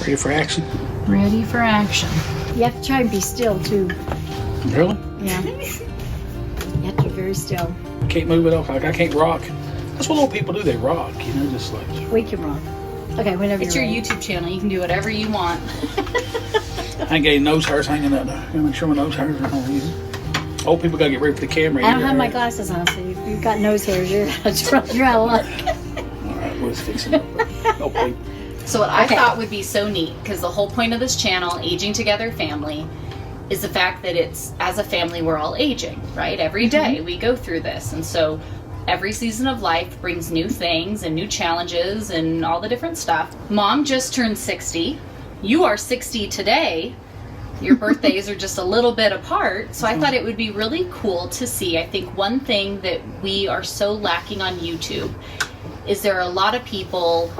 Ready for action? Ready for action. You have to try and be still, too. Really? Yeah. You have to be very still. Can't move it up. Like, I can't rock. That's what little people do. They rock, you know, just like... We can rock. Okay, whenever It's you're your ready. YouTube channel. You can do whatever you want. I ain't got any nose hairs hanging out there. Gotta make sure my nose hairs are on. Old people gotta get ready for the camera. I don't have my glasses on, so you've got nose hairs. You're out of luck. Alright, let's fix it up. Okay. So what I thought would be so neat, because the whole point of this channel, Aging Together Family, is the fact that it's, as a family, we're all aging, right? Every day we go through this. And so every season of life brings new things and new challenges and all the different stuff. Mom just turned 60. You are 60 today. Your birthdays are just a little bit apart. So I thought it would be really cool to see. I think one thing that we are so lacking on YouTube is there are a lot of people,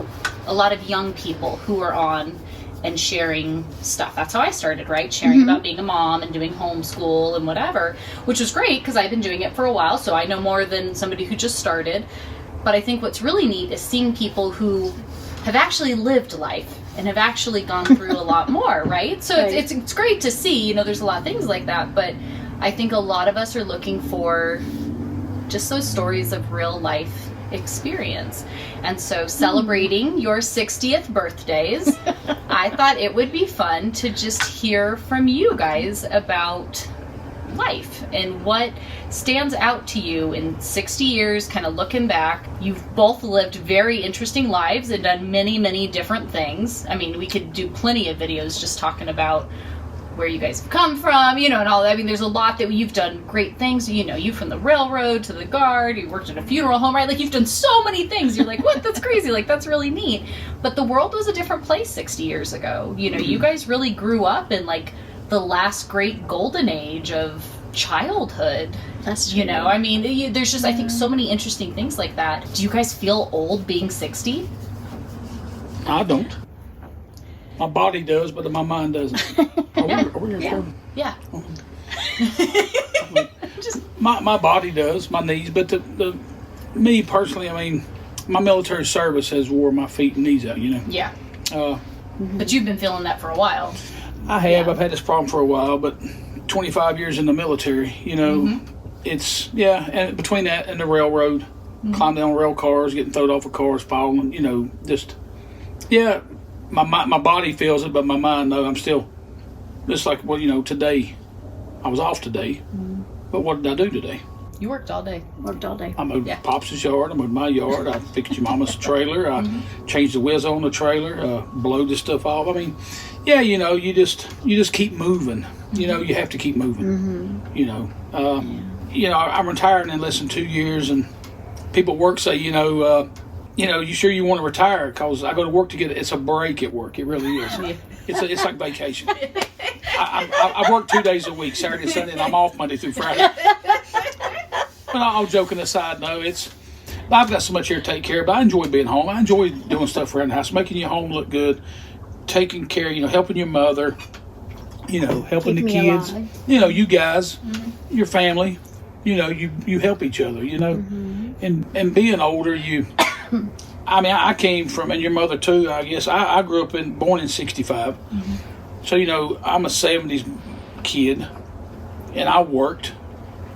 a lot of young people who are on and sharing stuff. That's how I started, right? Sharing about being a mom and doing homeschool and whatever, which was great because I've been doing it for a while, so I know more than somebody who just started. But I think what's really neat is seeing people who have actually lived life and have actually gone through a lot more, right? So Right. It's great to see, you know, there's a lot of things like that, but I think a lot of us are looking for just those stories of real life experience. And so celebrating your 60th birthdays, I thought it would be fun to just hear from you guys about life and what stands out to you in 60 years, kind of looking back. You've both lived very interesting lives and done many, many different things. I mean, we could do plenty of videos just talking about where you guys have come from, you know, and all that. I mean, there's a lot that you've done great things, you know, you from the railroad to the guard, you worked at a funeral home, right? Like, you've done so many things. You're like, what? That's crazy. Like, that's really neat. But the world was a different place 60 years ago. You know, you guys really grew up in, like, the last great golden age of childhood. That's true. You know, I mean, there's just, I think, so many interesting things like that. Do you guys feel old being 60? I don't. My body does, but my mind doesn't. Are we recording? Yeah. My body does, my knees, but me personally, I mean, my military service has wore my feet and knees out, you know. Yeah. Uh, But you've been feeling that for a while. I have. Yeah. I've had this problem for a while, but 25 years in the military, you know, it's, and between that and the railroad, climbing down rail cars, getting thrown off of cars, falling, you know, just, my body feels it, but my mind, no, I'm still, just like, well, you know, today, I was off today, but what did I do today? You worked all day. Worked all day. I mowed Pops' yard, I mowed my yard, I fixed your mama's trailer, I changed the wheels on the trailer, blowed this stuff off. I mean, you know, you just keep moving. You know, you have to keep moving. You know, I'm retiring in less than 2 years, and people at work say, you know, you sure you want to retire? Because I go to work to get it. It's a break at work. It really is. It's like vacation. I work 2 days a week, Saturday and Sunday, and I'm off Monday through Friday. But all joking aside, no, I've got so much here to take care of, but I enjoy being home. I enjoy doing stuff around the house, making your home look good, taking care, you know, helping your mother, you know, helping the kids, you know, you guys, your family, you know, you help each other, you know, and being older, I mean, I came from, and your mother too, I guess, I grew up born in 65, so, you know, I'm a 70s kid, and I worked.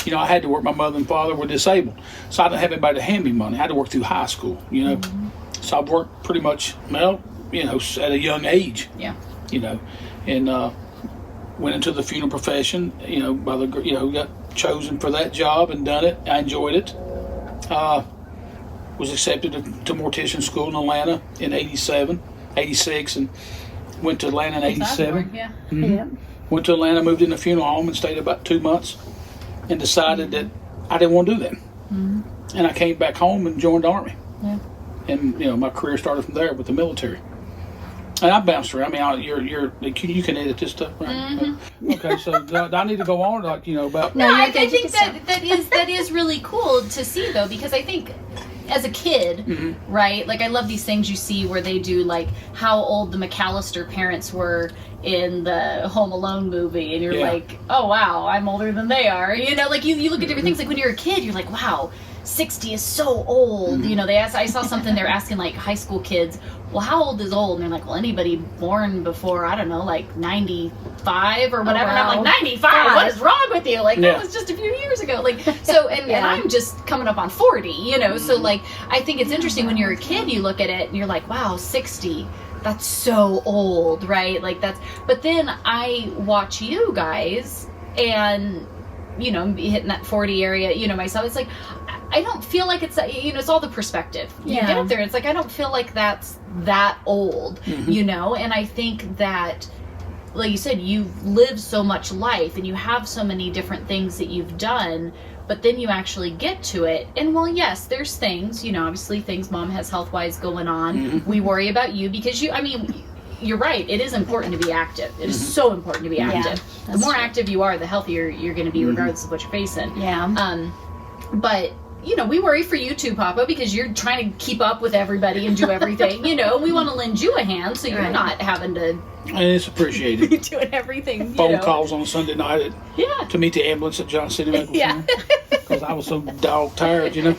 You know, I had to work. My mother and father were disabled, so I didn't have anybody to hand me money. I had to work through high school, you know. So I worked pretty much, well, you know, at a young age. Yeah. You know, and went into the funeral profession. You know, got chosen for that job and done it. I enjoyed it. Was accepted to mortician school in Atlanta in 86, and went to Atlanta in 87. Went to Atlanta, moved in a funeral home, and stayed about 2 months. And decided that I didn't want to do that. And I came back home and joined the Army. And, you know, my career started from there with the military. And I bounced around. I mean, you can edit this stuff, right? Okay, so do I need to go on, like, you know, about... No, I think that is really cool to see, though, because I think as a kid, right, like, I love these things you see where they do, like, how old the McAllister parents were in the Home Alone movie, and you're like, oh wow, I'm older than they are, you know, like you look at different things, like when you're a kid, you're like, wow, 60 is so old. You know, I saw something, they're asking like high school kids, well, how old is old? And they're like, well, anybody born before, I don't know, like 95 or whatever. Oh, And I'm wow. like, 95? What is wrong with you? Like, that was just a few years ago. Like, so, and I'm just coming up on 40, you know? So, like, I think it's interesting when you're a kid, you look at it and you're like, wow, 60. That's so old, right? Like, but then I watch you guys and, you know, hitting that 40 area, you know, myself, it's like, I don't feel like it's, you know, it's all the perspective. You get up there, it's like, I don't feel like that's that old, you know? And I think that, like you said, you've lived so much life and you have so many different things that you've done, but then you actually get to it. And well, yes, there's things, you know, obviously things Mom has health-wise going on. We worry about you because you're right. It is important to be active. It is so important to be active. The more active you are, the healthier you're going to be, regardless of what you're facing. But, you know, we worry for you too, Papa, because you're trying to keep up with everybody and do everything. You know, we want to lend you a hand so you're not having to. And it's appreciated. Be doing everything. Phone calls on a Sunday night to meet the ambulance at John City Medical Center. Because I was so dog tired, you know.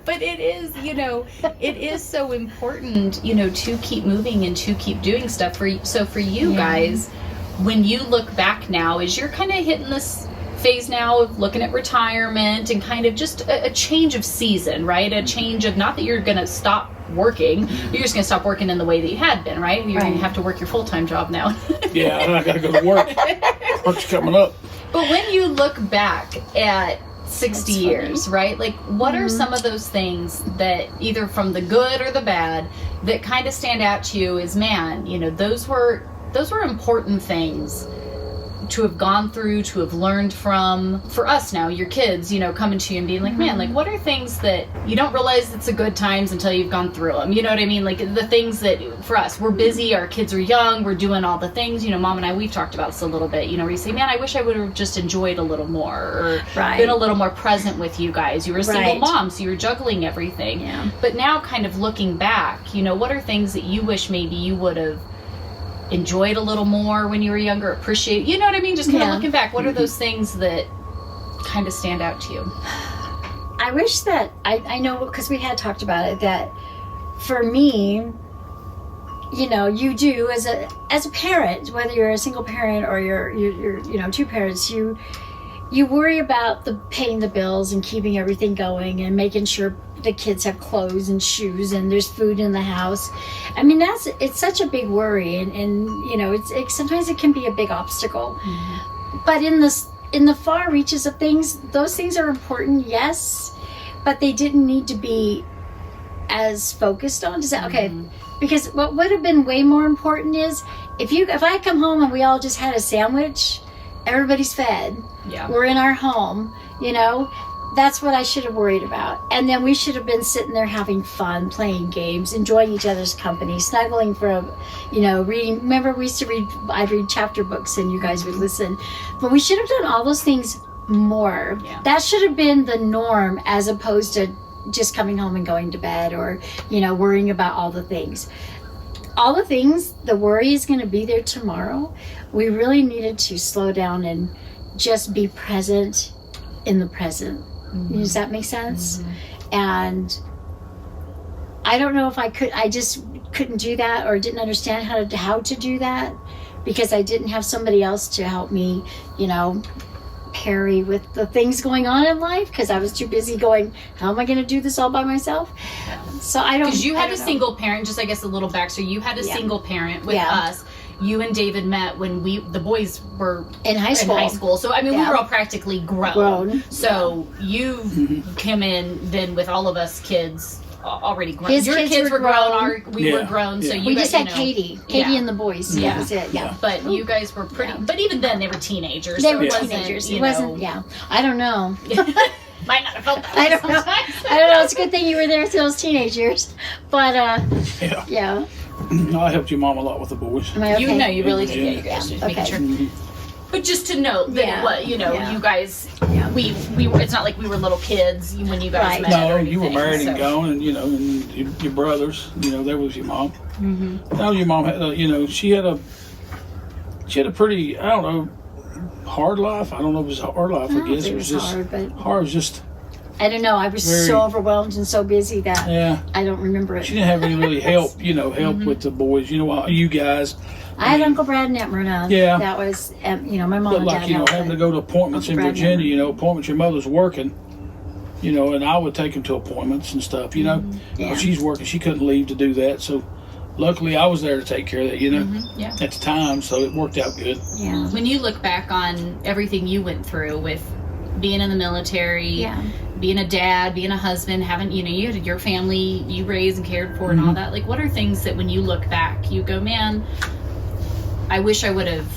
But it is, you know, it is so important, you know, to keep moving and to keep doing stuff. For you guys, when you look back now, as you're kind of hitting this phase now of looking at retirement and kind of just a change of season, right? A change of, not that you're going to stop working, you're just going to stop working in the way that you had been, right? You're going to have to work your full-time job now. I got to go to work. Work's coming up. But when you look back at 60 years, right? Like, what are some of those things that, either from the good or the bad, that kind of stand out to you as, man, you know, those were important things to have gone through, to have learned from. For us now, your kids, you know, coming to you and being like, man, like, what are things that you don't realize it's a good times until you've gone through them? You know what I mean? Like, the things that, for us, we're busy, our kids are young, we're doing all the things, you know, Mom and I, we've talked about this a little bit, you know, where you say, man, I wish I would have just enjoyed a little more, or been a little more present with you guys. You were a single mom, so you were juggling everything. But now, kind of looking back, you know, what are things that you wish maybe you would have enjoyed a little more when you were younger, appreciate, you know what I mean? Just kind of looking back, what are those things that kind of stand out to you? I wish that, I know, because we had talked about it, that for me, you know, you do as a parent, whether you're a single parent or you're you know, two parents, you worry about paying the bills and keeping everything going and making sure the kids have clothes and shoes and there's food in the house. I mean, it's such a big worry, and you know, sometimes it can be a big obstacle. But in the far reaches of things, those things are important, yes, but they didn't need to be as focused on. Because what would have been way more important is if I come home and we all just had a sandwich, everybody's fed. We're in our home, you know, that's what I should have worried about. And then we should have been sitting there having fun, playing games, enjoying each other's company, snuggling you know, reading. Remember, we used to I'd read chapter books and you guys would listen. But we should have done all those things more. That should have been the norm, as opposed to just coming home and going to bed, or, you know, worrying about all the things. All the things, the worry is going to be there tomorrow. We really needed to slow down and just be present in the present. Does that make sense? And I don't know if I just couldn't do that, or didn't understand how to do that, because I didn't have somebody else to help me, you know, parry with the things going on in life, because I was too busy going, how am I going to do this all by myself? So I don't. Because you had a single parent, just I guess a little backstory. You had a single parent with us. You and David met when the boys were in high school. So, I mean, we were all practically grown. So you came in then with all of us kids already grown. Your kids were grown. We were grown. So we just had Katie and the boys. That was it. But you guys were pretty. But even then, they were teenagers. They were teenagers. It wasn't. I don't know. Might not have felt that. I don't know. I don't know. It's a good thing you were there till those teenagers. But I helped your mom a lot with the boys. Am I okay? You know, you really did. Yeah, you guys just making sure. But just to note that it was, you know, you guys, we were. It's not like we were little kids when you guys met. No, you were married and gone, and you know, and your brothers. You know, there was your mom. No, your mom had, you know, she had a pretty, I don't know, hard life. I don't know if it was a hard life. I guess it was just hard. It was just. I don't know. I was so overwhelmed and so busy that I don't remember it. She didn't have any really help, with the boys. You guys. I had Uncle Brad and Aunt Myrna. Yeah. That was, my mom and dad. Having to go to appointments in Virginia, appointments your mother's working, and I would take them to appointments and stuff, Well, she's working. She couldn't leave to do that. So luckily I was there to take care of that, at the time. So it worked out good. Yeah. When you look back on everything you went through with being in the military, being a dad, being a husband, having, you had your family you raised and cared for and all that, like, what are things that when you look back, you go, man, I wish I would have,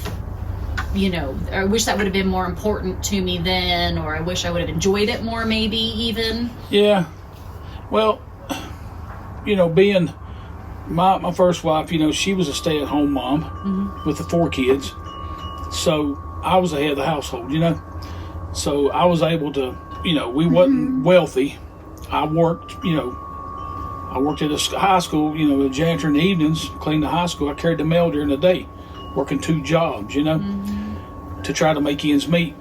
I wish that would have been more important to me then, or I wish I would have enjoyed it more, maybe even? Yeah. Well, being my first wife, she was a stay-at-home mom with the 4 kids. So I was the head of the household, So I was able to, we wasn't wealthy. I worked, I worked at a high school, a janitor in the evenings, cleaned the high school. I carried the mail during the day, working 2 jobs, to try to make ends meet.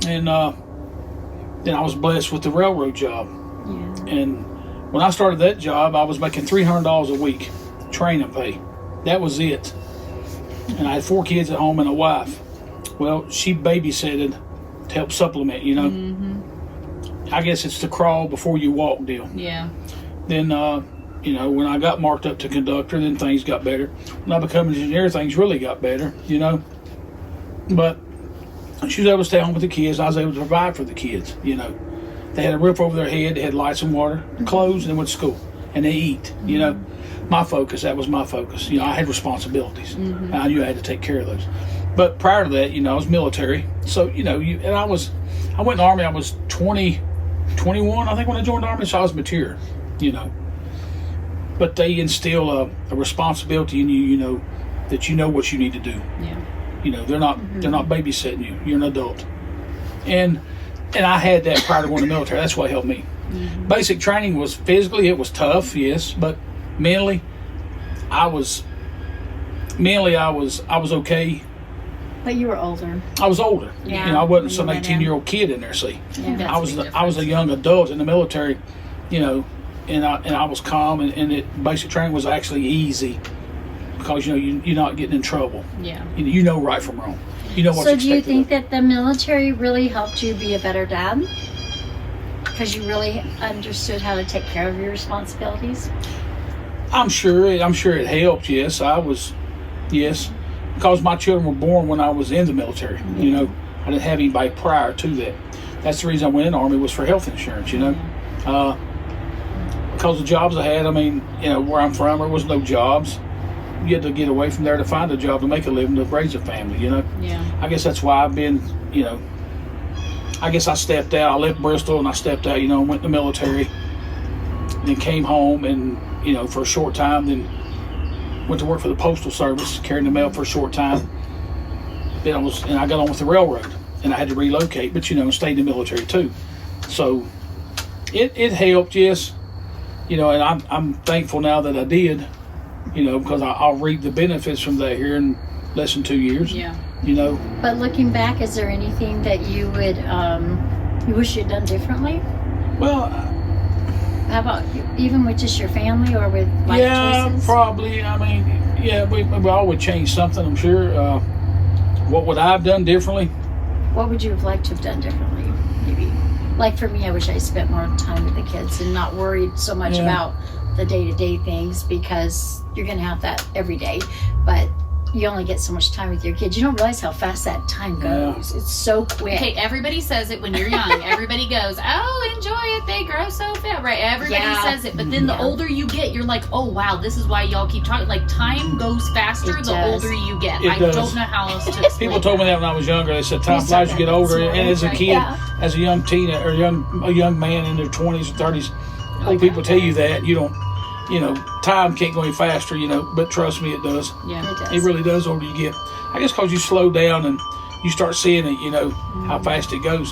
And then I was blessed with the railroad job. Yeah. And when I started that job, I was making $300 a week, training pay. That was it. And I had 4 kids at home and a wife. Well, she babysitted to help supplement, I guess it's the crawl before you walk deal. Yeah. Then, when I got marked up to conductor, then things got better. When I became an engineer, things really got better, But she was able to stay home with the kids. I was able to provide for the kids, They had a roof over their head. They had lights and water, clothes, and they went to school. And they eat, My focus, that was my focus. I had responsibilities. And I knew I had to take care of those. But prior to that, I was military. So, and I went in the Army, I was 21, I think, when I joined the Army, so I was mature, But they instill a responsibility in you, that you know what you need to do. Yeah. They're not babysitting you. You're an adult. And I had that prior to going to the military. That's what helped me. Basic training was physically, it was tough, yes, but mentally, I was okay. But you were older. I was older. Yeah. I wasn't some 18-year-old kid in there. See, Yeah. I was a young adult in the military, and I was calm, and basic training was actually easy because you're not getting in trouble. Yeah. You know right from wrong. You know what's So expected. do you think that the military really helped you be a better dad? Because you really understood how to take care of your responsibilities? I'm sure it helped. Yes, yes, because my children were born when I was in the military. I didn't have anybody prior to that. That's the reason I went in the Army, was for health insurance. Because the jobs I had, where I'm from, there was no jobs. You had to get away from there to find a job to make a living, to raise a family. Yeah. I guess that's why I've been. I guess I stepped out. I left Bristol and I stepped out. Went in the military, then came home and for a short time, then went to work for the Postal Service, carrying the mail for a short time. Then I got on with the railroad, and I had to relocate, but stayed in the military too. So it helped, yes. And I'm thankful now that I did, because I'll reap the benefits from that here in less than 2 years. Yeah. But looking back, is there anything that you would you wish you'd done differently? Well, how about even with just your family or with life choices? Probably. We all would change something, I'm sure. What would I have done differently? What would you have liked to have done differently, maybe? Like for me, I wish I spent more time with the kids and not worried so much about the day-to-day things, because you're going to have that every day. But you only get so much time with your kids. You don't realize how fast that time goes. Yeah. It's so quick. Okay, everybody says it when you're young. Everybody goes, oh, enjoy it. They grow so fast. Right? Everybody says it. But then the older you get, you're like, oh, wow, this is why y'all keep talking. Like, time goes faster the older you get. I don't know how else to explain. People told me that when I was younger. They said time flies as you get older. And as a kid, as a young teen or a young man in their 20s or 30s, old people tell you that. You don't. Time can't go any faster, but trust me, it does. Yeah, it does. It really does, older you get. I guess because you slow down and you start seeing it, how fast it goes.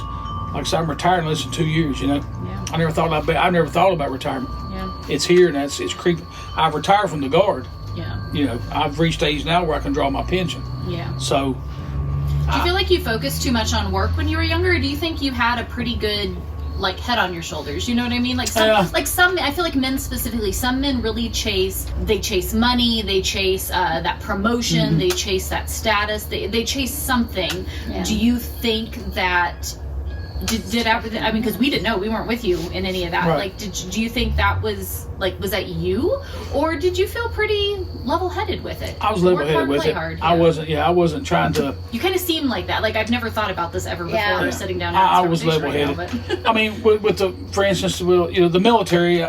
Like I said, I'm retiring in less than 2 years, Yeah. I never thought about retirement. Yeah. It's here and it's creeping. I've retired from the Guard. Yeah. I've reached age now where I can draw my pension. Yeah. So. Do you feel like you focused too much on work when you were younger, or do you think you had a pretty good like head on your shoulders. You know what I mean? Like some, I feel like men specifically, some men really chase money, they chase that promotion, they chase that status, they chase something. Yeah. Do you think that did everything? I mean, because we didn't know, we weren't with you in any of that. Right. Like, do you think that was that you, or did you feel pretty level-headed with it? I was level-headed with it. Hard, I wasn't trying to. You kind of seem like that. Like, I've never thought about this ever before. Yeah. Sitting down. I was level-headed. Right now, I mean, with the, for instance, the military.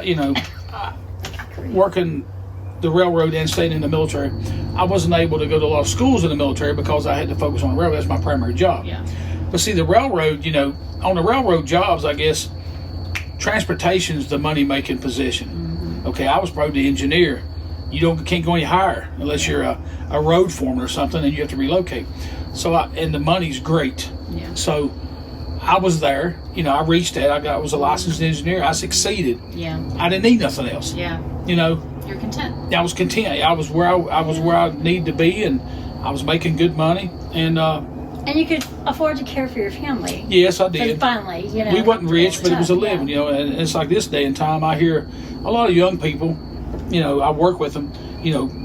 Working the railroad and staying in the military, I wasn't able to go to a lot of schools in the military because I had to focus on the railroad. That's my primary job. Yeah. But see, the railroad, on the railroad jobs, I guess, transportation's the money-making position. Okay, I was probably the engineer. You can't go any higher unless you're a road foreman or something, and you have to relocate. So, and the money's great. Yeah. So, I was there. I reached that. I was a licensed engineer. I succeeded. Yeah. I didn't need nothing else. Yeah. You're content. I was content. I was where I needed to be, and I was making good money, and you could afford to care for your family. yes, I did. Finally, we wasn't rich, but it was a living. And it's like this day and time. I hear a lot of young people. I work with them.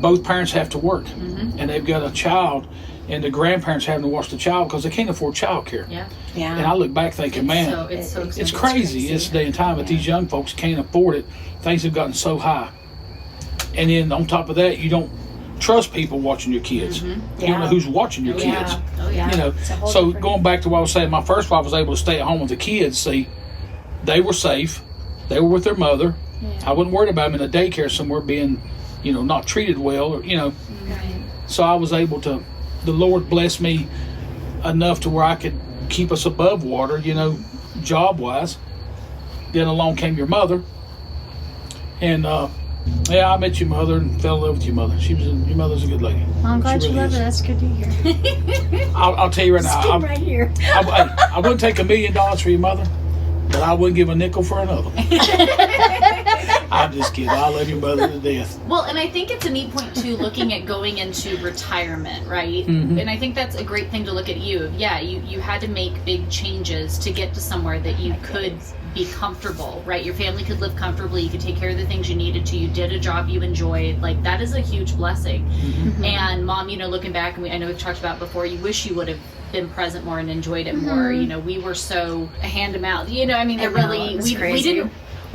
Both parents have to work, and they've got a child, and the grandparents having to watch the child because they can't afford child care. Yeah. Yeah. And I look back thinking, man, it's so it's crazy. It's day and time, but these young folks can't afford it. Things have gotten so high. And then on top of that, you don't trust people watching your kids. You don't know who's watching your kids. Oh, yeah. So going back to what I was saying, my first wife was able to stay at home with the kids. See, they were safe. They were with their mother. Yeah. I wasn't worried about them in a daycare somewhere being, not treated well, or Right. So I was able to. The Lord blessed me enough to where I could keep us above water, job wise. Then along came your mother, and I met your mother and fell in love with your mother. Your mother's a good lady. Well, I'm glad She you really love is. it. That's good to hear. I'll tell you right now. Skip right here. I wouldn't take $1 million for your mother, but I wouldn't give a nickel for another. I'm just kidding. I love your mother to death. Well, and I think it's a neat point too, looking at going into retirement, right? And I think that's a great thing to look at you. Yeah, you had to make big changes to get to somewhere that you could be comfortable, right? Your family could live comfortably. You could take care of the things you needed to. You did a job you enjoyed. Like, that is a huge blessing. And Mom, looking back, and I know we've talked about before, you wish you would have been present more and enjoyed it more. We were so hand to mouth. We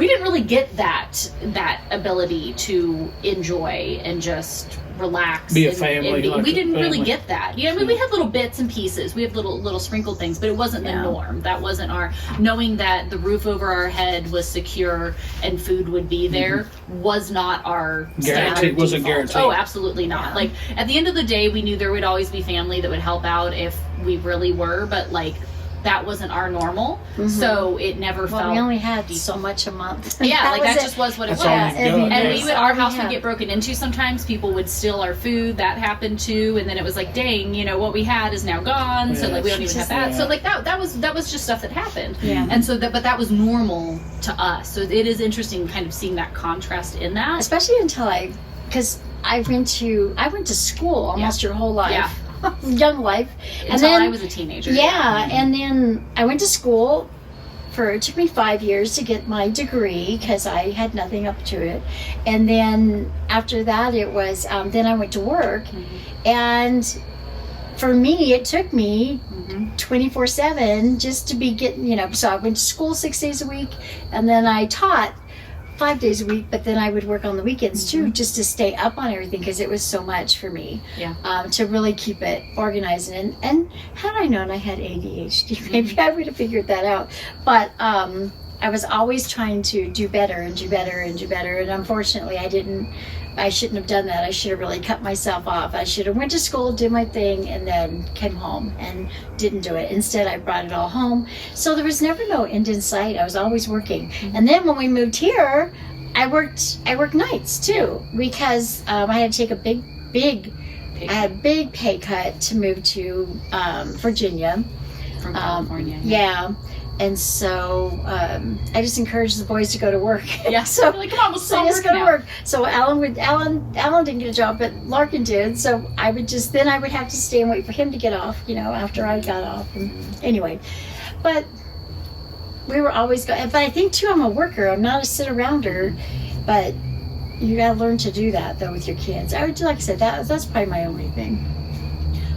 didn't really get that ability to enjoy and just relax. Be a family. We didn't really get that. We had little bits and pieces. We have little sprinkled things, but it wasn't the norm. That wasn't our, knowing that the roof over our head was secure and food would be there was not our guarantee. Wasn't guaranteed. Oh, absolutely not. Yeah. Like, at the end of the day, we knew there would always be family that would help out if we really were, but like, that wasn't our normal, so it never felt. We only had so much a month. Yeah, that just was what it was. And our house would had. get broken into sometimes. People would steal our food. That happened too. And then it was like, dang, what we had is now gone. So like, we don't even have that. So like, that was just stuff that happened. Yeah. And so but that was normal to us. So it is interesting kind of seeing that contrast in that. Especially because I went to school almost your whole life. Yeah. Young life. Until I was a teenager. Yeah, and then I went to school it took me 5 years to get my degree because I had nothing up to it. And then after that it was, then I went to work. And for me, it took me 24/7 just to be getting, so I went to school 6 days a week, and then I taught 5 days a week, but then I would work on the weekends too, just to stay up on everything because it was so much for me. Yeah. To really keep it organized. And had I known I had ADHD, maybe I would have figured that out. But I was always trying to do better and do better and do better. And unfortunately, I shouldn't have done that. I should have really cut myself off. I should have went to school, did my thing, and then came home and didn't do it. Instead, I brought it all home. So there was never no end in sight. I was always working. And then when we moved here, I worked nights too because I had to take a big pay cut to move to Virginia. From California. Yeah. And so I just encouraged the boys to go to work. Yeah. So like, come on, let's so just go to work. So Alan didn't get a job, but Larkin did. So I would have to stay and wait for him to get off, after I got off. And anyway, but we were always going. But I think too, I'm a worker. I'm not a sit-arounder. But you got to learn to do that though with your kids. I would, like I said, that's probably my only thing.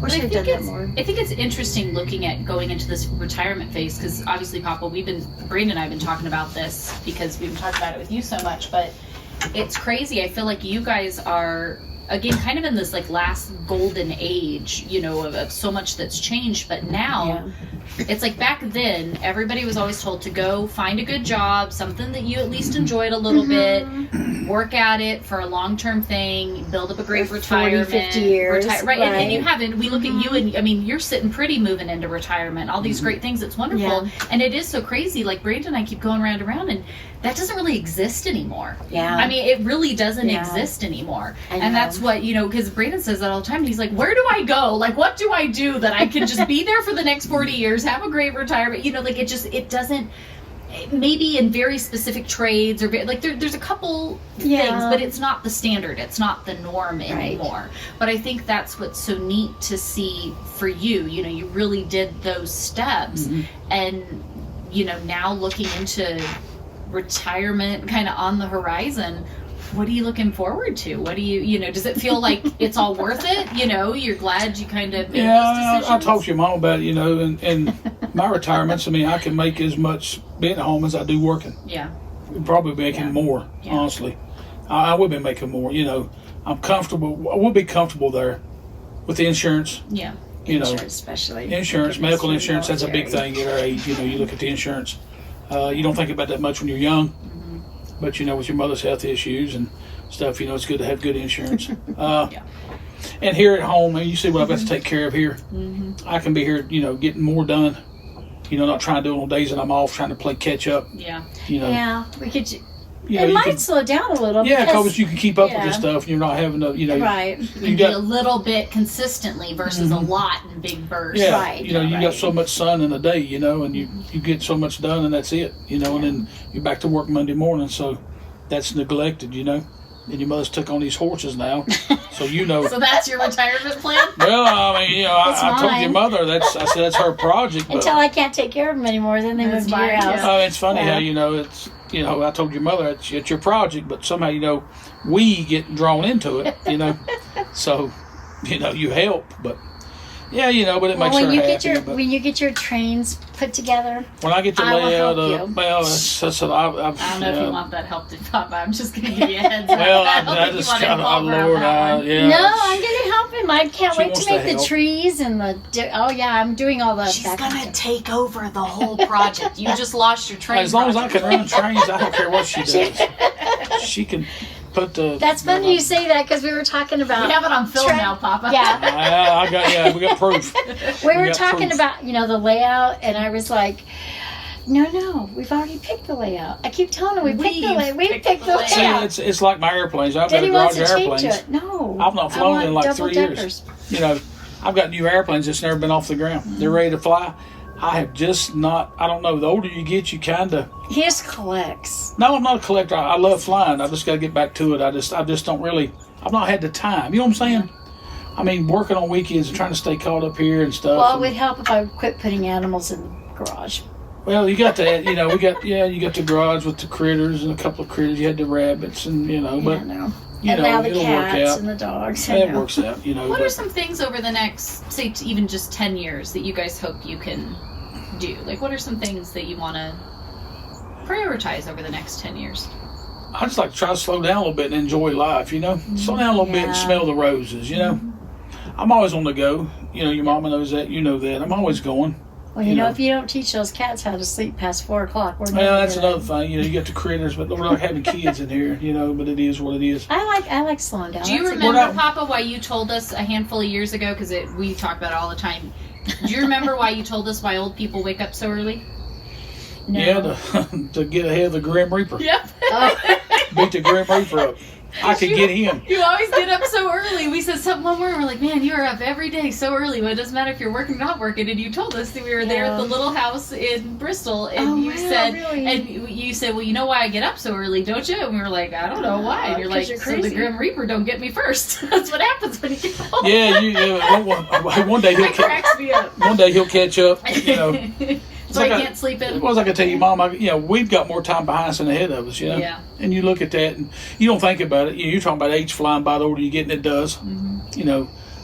Wish I'd done that more. I think it's interesting looking at going into this retirement phase, because obviously, Papa, Brandon and I have been talking about this because we've been talking about it with you so much, but it's crazy. I feel like you guys are, again, kind of in this like last golden age, you know, of so much that's changed. But now it's like back then, everybody was always told to go find a good job, something that you at least enjoyed a little bit, work at it for a long-term thing, build up a great retirement. 40, 50 years. Right. And you haven't, we look at you and, I mean, you're sitting pretty moving into retirement, all these great things. It's wonderful. And it is so crazy. Like Brandon and I keep going round and round, and that doesn't really exist anymore. I mean, it really doesn't exist anymore. And that's what, you know, because Brandon says that all the time. He's like, where do I go? Like, what do I do that I can just be there for the next 40 years, have a great retirement? You know, like it doesn't, maybe in very specific trades or like there's a couple things, but it's not the standard. It's not the norm anymore. But I think that's what's so neat to see for you. You know, you really did those steps, and, you know, now looking into retirement kind of on the horizon, what are you looking forward to? What do you know, does it feel like it's all worth it? You know, you're glad you kind of made those decisions? I talked to your mom about it, you know, and my retirements, I mean, I can make as much being at home as I do working. Probably making more, honestly. I would be making more, you know. I'm comfortable. I would be comfortable there with the insurance. You know, especially. Insurance, medical insurance, that's a big thing at our age. You know, you look at the insurance. You don't think about that much when you're young. But, you know, with your mother's health issues and stuff, you know, it's good to have good insurance. And here at home, you see what I've got to take care of here. I can be here, you know, getting more done. You know, not trying to do it on days that I'm off, trying to play catch up. You know. We could. You know, it might slow down a little. Because you can keep up with this stuff, and you're not having to, you know. You do a little bit consistently versus a lot in big bursts. You know, you got so much sun in a day, you know, and you get so much done, and that's it, you know, and then you're back to work Monday morning, so that's neglected, you know. And your mother's took on these horses now, so you know. So that's your retirement plan? Well, I mean, you know, I told your mother I said that's her project. But, until I can't take care of them anymore, then they move to your house. It's funny how, you know, it's, you know, I told your mother it's your project, but somehow, you know, we get drawn into it, you know. So, you know, you help, but yeah, you know, but it makes her happy. When you get your trains put together, when I get to lay out, well, that's I don't know if you want that help, Papa. I'm just going to give you a heads up. Well, I just kind of, Lord, no, I'm going to help him. I can't wait to make the trees and I'm doing all the. She's going to take over the whole project. You just lost your train. As long as I can run trains, I don't care what she does. She can. That's funny you say that, because we were talking about. We have it on film now, Papa. We got proof. We were talking about, you know, the layout, and I was like, no, we've already picked the layout. I keep telling her we picked the layout. See, it's like my airplanes. I've got a garage airplanes. No, I've not flown in like 3 years. You know, I've got new airplanes that's never been off the ground. They're ready to fly. I have just not, I don't know, the older you get, you kind of... He just collects. No, I'm not a collector. I love flying. I just got to get back to it. I just don't really, I've not had the time. You know what I'm saying? I mean, working on weekends and trying to stay caught up here and stuff. Well, it would help if I quit putting animals in the garage. Well, you got that, you know, you got the garage with the critters and a couple of critters. You had the rabbits and, you know, but... And now the cats and the dogs. It works out, you know. What are some things over the next, say, even just 10 years that you guys hope you can do? Like, what are some things that you want to prioritize over the next 10 years? I just like to try to slow down a little bit and enjoy life, you know. Slow down a little bit and smell the roses, you know. I'm always on the go. You know, your mama knows that. You know that. I'm always going. Well, you know, if you don't teach those cats how to sleep past 4 o'clock, we're well, that's another thing. You know, you get the critters, but we're not having kids in here, you know, but it is what it is. I like slowing down. Do you remember, Papa, why you told us a handful of years ago, because we talk about it all the time, do you remember why you told us why old people wake up so early? No. Yeah, to get ahead of the Grim Reaper. Yep. Beat the Grim Reaper up. I could get him. You always get up so early. We said something one morning. We're like, man, you are up every day so early. Well, it doesn't matter if you're working or not working. And you told us that we were there at the little house in Bristol, and you said, well, you know why I get up so early, don't you? And we were like, I don't know why. And you're like, so the Grim Reaper don't get me first. That's what happens when you get home. Yeah, one day he'll cracks me up. One day he'll catch up. You know. So I can't sleep in. Well, like I tell you, Mom, we've got more time behind us than ahead of us, Yeah. And you look at that and you don't think about it. You're talking about age flying by, the older you get, and it does.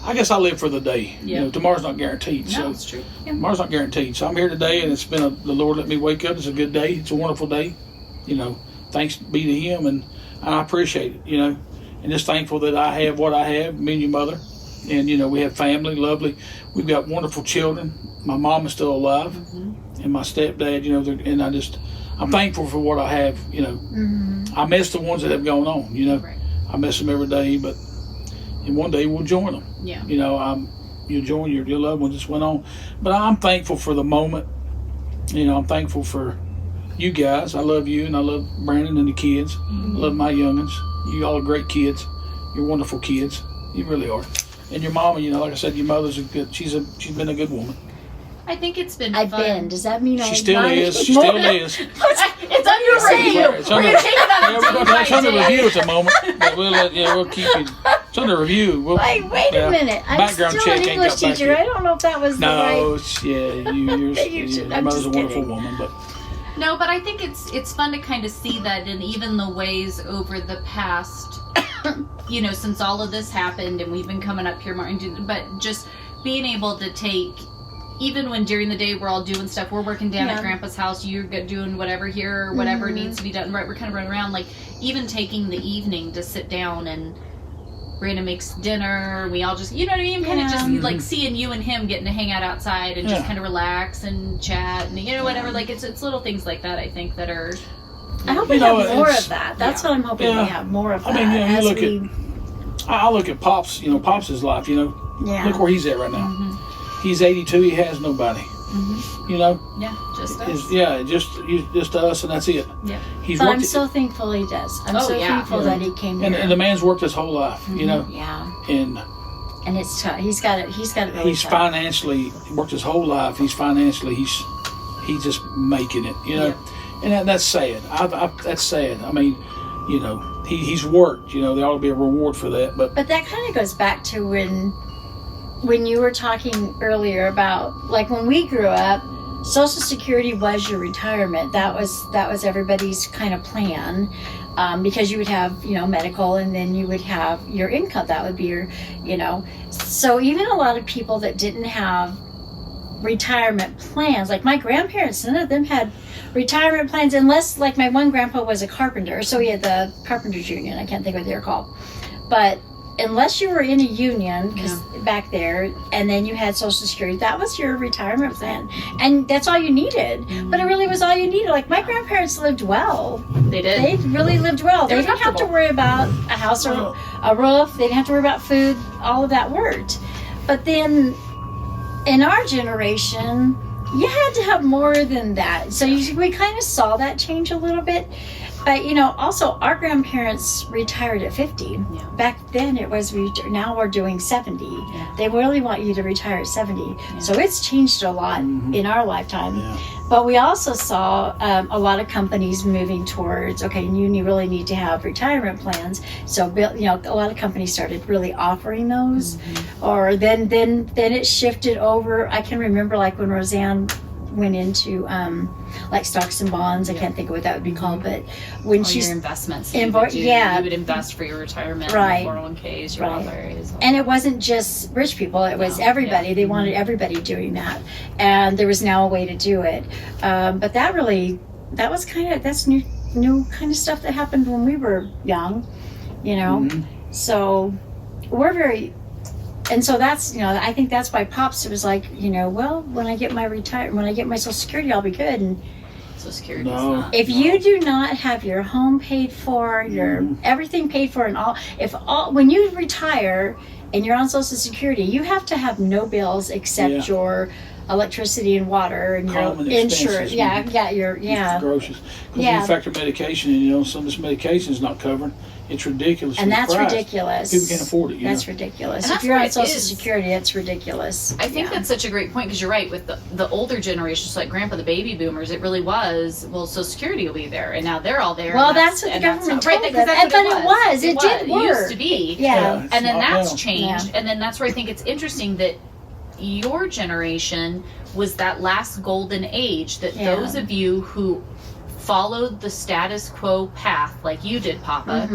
I guess I live for the day. Yeah. Tomorrow's not guaranteed. No, So it's true. Yeah. tomorrow's not guaranteed. So I'm here today, and it's been the Lord let me wake up. It's a good day. It's a wonderful day. Thanks be to Him, and I appreciate it. And just thankful that I have what I have, me and your mother. And, we have family, lovely. We've got wonderful children. My mom is still alive. And my stepdad, and I'm thankful for what I have, I miss the ones that have gone on, Right. I miss them every day, and one day we'll join them. Yeah. You'll join your loved ones that went on. But I'm thankful for the moment. I'm thankful for you guys. I love you, and I love Brandon and the kids. I love my youngins. You all are great kids. You're wonderful kids. You really are. And your mama, like I said, your mother's she's been a good woman. I think it's been I've fun. been. Does that mean She still is. She still is. It's under review. It's We're under- going to take it on Yeah, we're going to have under review at the moment, but we'll keep it. It's under review. Wait a minute. I'm Background still check an ain't English got back teacher. yet. I don't know if that was the right... No, your I'm mother's a just wonderful kidding. woman, but No, but I think it's fun to kind of see that in even the ways over the past, since all of this happened and we've been coming up here more, but just being able to take, even when during the day we're all doing stuff, we're working down at Grandpa's house, you're doing whatever here or whatever needs to be done, right? We're kind of running around, like even taking the evening to sit down and Brandon makes dinner, we all just, you know what I mean? Kind of just like seeing you and him getting to hang out outside and just kind of relax and chat and, whatever. Like it's little things like that, I think, that are. I hope we have more of that. That's what I'm hoping we have more of that. I mean, you look I look at Pops, Pops' life, look where he's at right now. He's 82, he has nobody. Yeah, just us. Just us, and that's it. Yeah. But I'm so thankful he does. I'm so thankful that he came here. And the man's worked his whole life, Yeah. And it's tough. He's got it really he's tough. financially worked his whole life. He's just making it, and that's sad. That's sad. I mean, he's worked. There ought to be a reward for that. But that kind of goes back to when you were talking earlier about, like, when we grew up, Social Security was your retirement. That was everybody's kind of plan, because you would have, medical, and then you would have your income. That would be your, So even a lot of people that didn't have retirement plans, like my grandparents, none of them had retirement plans, unless, like, my one grandpa was a carpenter, so he had the carpenters union. I can't think what they're called, but unless you were in a union, because back there, and then you had Social Security, that was your retirement plan, and that's all you needed. But it really was all you needed. Like, my grandparents lived well. They did. They really lived well. They didn't have to worry about a house or a roof. They didn't have to worry about food. All of that worked. But then in our generation, you had to have more than that. So we kind of saw that change a little bit. But, also our grandparents retired at 50. Yeah. Back then it was, now we're doing 70. Yeah. They really want you to retire at 70. Yeah. So it's changed a lot in our lifetime. Yeah. But we also saw a lot of companies moving towards, okay, you really need to have retirement plans. So, a lot of companies started really offering those. Or then it shifted over. I can remember, like, when Roseanne went into like stocks and bonds. I can't think of what that would be called, but when she's your investments, you would invest for your retirement, right? Your 401ks, your IRAs. And it wasn't just rich people; it was everybody. Yeah. They wanted everybody doing that, and there was now a way to do it. But that's new kind of stuff that happened when we were young, So we're very. And so that's, I think that's why Pops was like, well, when I get my Social Security, I'll be good. And Social Security is not. If you do not have your home paid for, your everything paid for, and when you retire and you're on Social Security, you have to have no bills except your electricity and water and your insurance. Groceries. Because you factor medication, and some of this medication is not covered. It's ridiculous. And that's ridiculous. People can't afford it. That's ridiculous. And if you're on Social Security, it's ridiculous. I think that's such a great point, because you're right. With the older generations, like Grandpa, the baby boomers, it really was, Social Security will be there. And now they're all there. Well, that's what the government told them. But it did work. It used to be. Yeah. And then that's changed. Yeah. And then that's where I think it's interesting that your generation was that last golden age that Yeah. those of you who followed the status quo path like you did, Papa,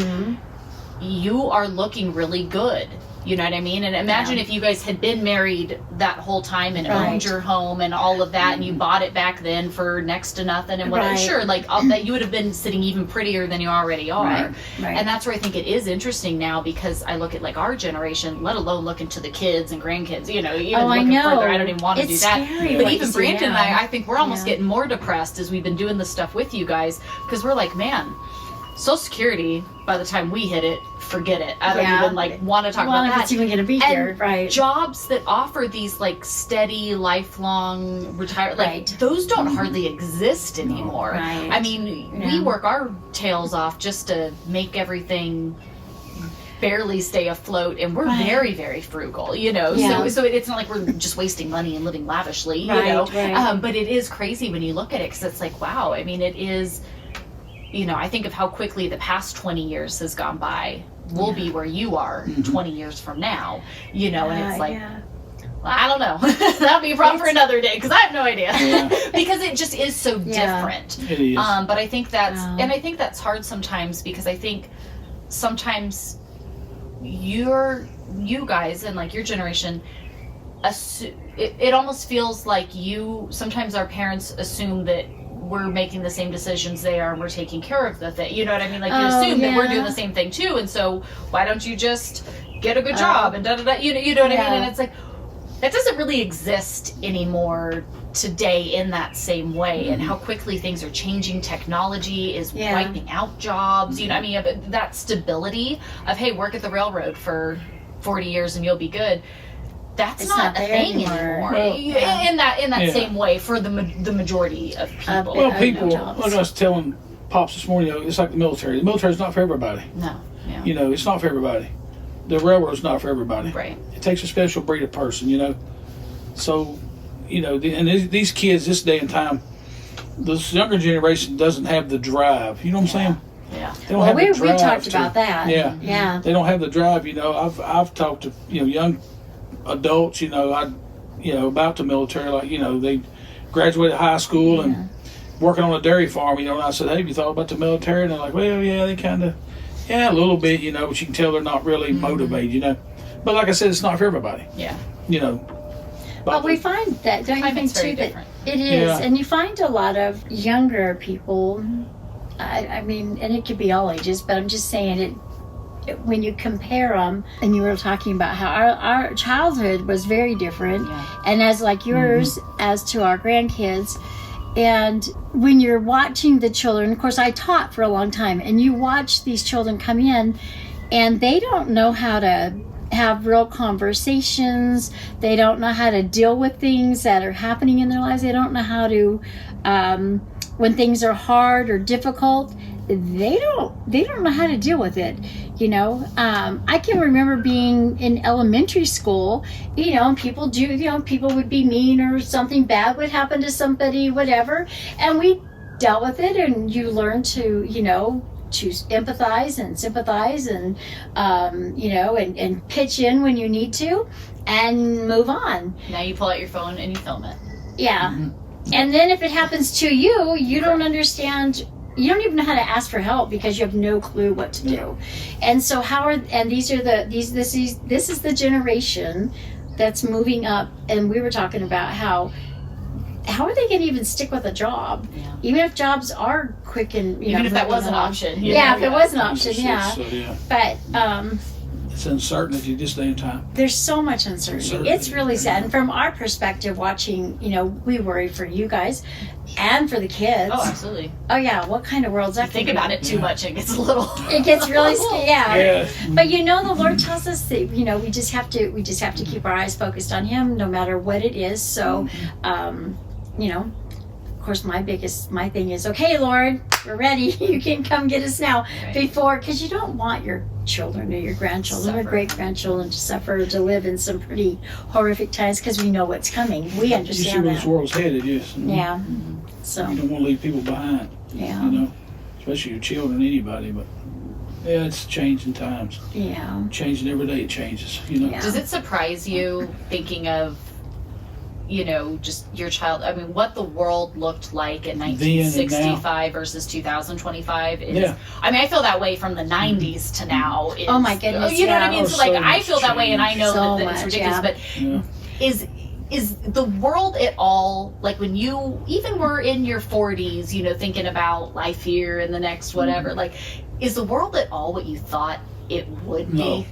you are looking really good. You know what I mean? And imagine if you guys had been married that whole time and owned your home and all of that, and you bought it back then for next to nothing and whatever. Sure, like that, you would have been sitting even prettier than you already are. Right. And that's where I think it is interesting now, because I look at like our generation, let alone looking to the kids and grandkids. You know, even looking further, I don't even want to do that. But even Brandon and I think we're almost getting more depressed as we've been doing this stuff with you guys, because we're like, man, Social Security, by the time we hit it, forget it. I don't even like want to talk about that. It's even going to be here, right? Jobs that offer these like steady, lifelong retire, like those don't hardly exist anymore. Right. I mean, we work our tails off just to make everything barely stay afloat, and we're very, very frugal, you know. So it's not like we're just wasting money and living lavishly, you know. But it is crazy when you look at it, because it's like, wow. I mean, it is. You know, I think of how quickly the past 20 years has gone by. We'll be where you are 20 years from now, you know, and it's like, well, I don't know. That'll be a problem for another day, because I have no idea. Because it just is so different. It is. But I think that's, and I think that's hard sometimes, because I think sometimes you guys and like your generation, it almost feels like sometimes our parents assume that we're making the same decisions they are, and we're taking care of the thing. You know what I mean? Like, you assume that we're doing the same thing too, and so why don't you just get a good job and da-da-da, you know what I mean? And it's like, that doesn't really exist anymore today in that same way. And how quickly things are changing. Technology is wiping out jobs, you know, I mean, that stability of, hey, work at the railroad for 40 years and you'll be good. That's not a thing anymore. Well, in that same way for the majority of people. Well, people, like I was telling Pops this morning, you know, it's like the military. The military's not for everybody. No. Yeah. You know, it's not for everybody. The railroad's not for everybody. Right. It takes a special breed of person, you know. So, you know, and these kids, this day and time, this younger generation doesn't have the drive. You know what I'm saying? Yeah. They don't have the drive. We talked about that. Yeah. They don't have the drive. You know, I've talked to, you know, young adults, you know, about the military, like, you know, they graduated high school and working on a dairy farm, you know, and I said, hey, have you thought about the military? And they're like, well, yeah, they kind of, a little bit, you know, but you can tell they're not really motivated, you know. But like I said, it's not for everybody. Yeah. You know. But we find that, don't you think, too, that it is, and you find a lot of younger people, I mean, and it could be all ages, but I'm just saying it, when you compare them, and you were talking about how our childhood was very different, and as like yours, as to our grandkids, and when you're watching the children, of course I taught for a long time, and you watch these children come in, and they don't know how to have real conversations, they don't know how to deal with things that are happening in their lives, they don't know how to, when things are hard or difficult, they don't know how to deal with it, you know. I can remember being in elementary school, you know, and people would be mean, or something bad would happen to somebody, whatever, and we dealt with it, and you learn to, you know, to empathize and sympathize, and you know, and pitch in when you need to, and move on. Now you pull out your phone and you film it. And then if it happens to you, you don't understand. You don't even know how to ask for help, because you have no clue what to do. And so this is the generation that's moving up, and we were talking about how are they going to even stick with a job, even if jobs are quick, and even if that was an option. If it was an option, But it's uncertainty this day and time. There's so much uncertainty. It's really sad. And from our perspective, watching, you know, we worry for you guys and for the kids. Oh, absolutely. Oh yeah, what kind of world's that? Think about it too much, it gets a little. It gets really scary. But you know, the Lord tells us that, you know, we just have to keep our eyes focused on Him, no matter what it is. So, you know, of course, my thing is, okay, Lord, we're ready. You can come get us now. Because you don't want your children or your grandchildren or great-grandchildren to suffer, to live in some pretty horrific times, because we know what's coming. We understand you see where this world's headed, yes. So you don't want to leave people behind. You know, especially your children, anybody. But it's changing times. Changing every day, it changes. You know. Does it surprise you, thinking of just your child, I mean, what the world looked like in Then and 1965 versus 2025 is, I mean, I feel that way from the 90s to now. Is, Oh my goodness, you know what I yeah. mean? Oh, So like, so I much feel that way, and I know So that it's much, ridiculous, yeah. but is the world at all, like when you even were in your 40s, thinking about life here and the next whatever, like, is the world at all what you thought it would be?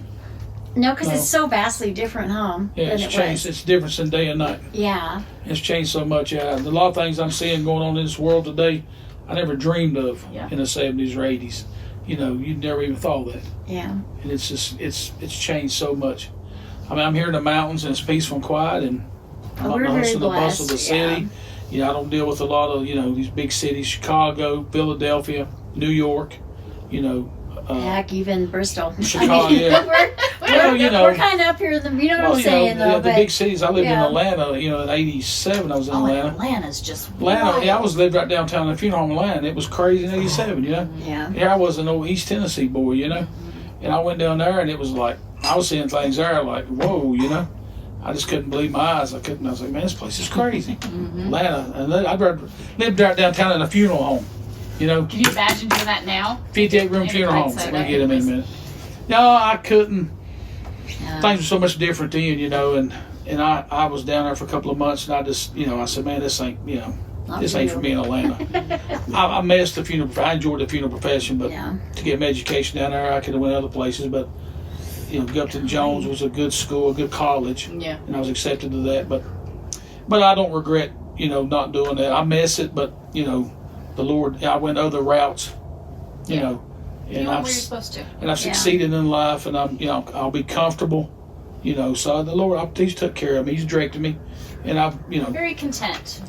No, because No. it's so vastly different, huh? Yeah, than it's it changed. was. It's different than day and night. Yeah. It's changed so much. Yeah, a lot of things I'm seeing going on in this world today, I never dreamed of in the 70s or 80s. You never even thought of that. Yeah. And it's just it's changed so much. I mean, I'm here in the mountains and it's peaceful and quiet, and I'm not We're in the very hustle and bustle of the blessed, city. I don't deal with a lot of these big cities: Chicago, Philadelphia, New York. Heck, even Bristol. Chicago. Yeah. We're kind of up here in the, what I'm saying, though. the But big cities. I lived in yeah. Atlanta. In '87, I was in Oh, Atlanta. Atlanta's just Atlanta, wild. I lived right downtown in a funeral home in Atlanta. It was crazy in '87, Yeah. Here I was an old East Tennessee boy, and I went down there and it was like, I was seeing things there like, whoa, I just couldn't believe my eyes. I was like, man, this place is crazy. Atlanta. And then I'd rather lived right downtown in a funeral home, Can you imagine doing that now? 58-room funeral home. hindsight, We'll get them in a minute. No, I couldn't. Yeah. Things were so much different then, and I was down there for a couple of months, and I just, I said, man, this ain't, this ain't for me in Atlanta. I missed the funeral. I enjoyed the funeral profession, but to get my education down there, I could have went other places. But Gupton Jones was a good school, a good college, and I was accepted to that. But I don't regret, not doing that. I miss it, but the Lord, I went other routes, and You went I've where you're supposed to. and I've succeeded in life, and I'll be comfortable, So the Lord, He's took care of me. He's directed me, and I've, Very content.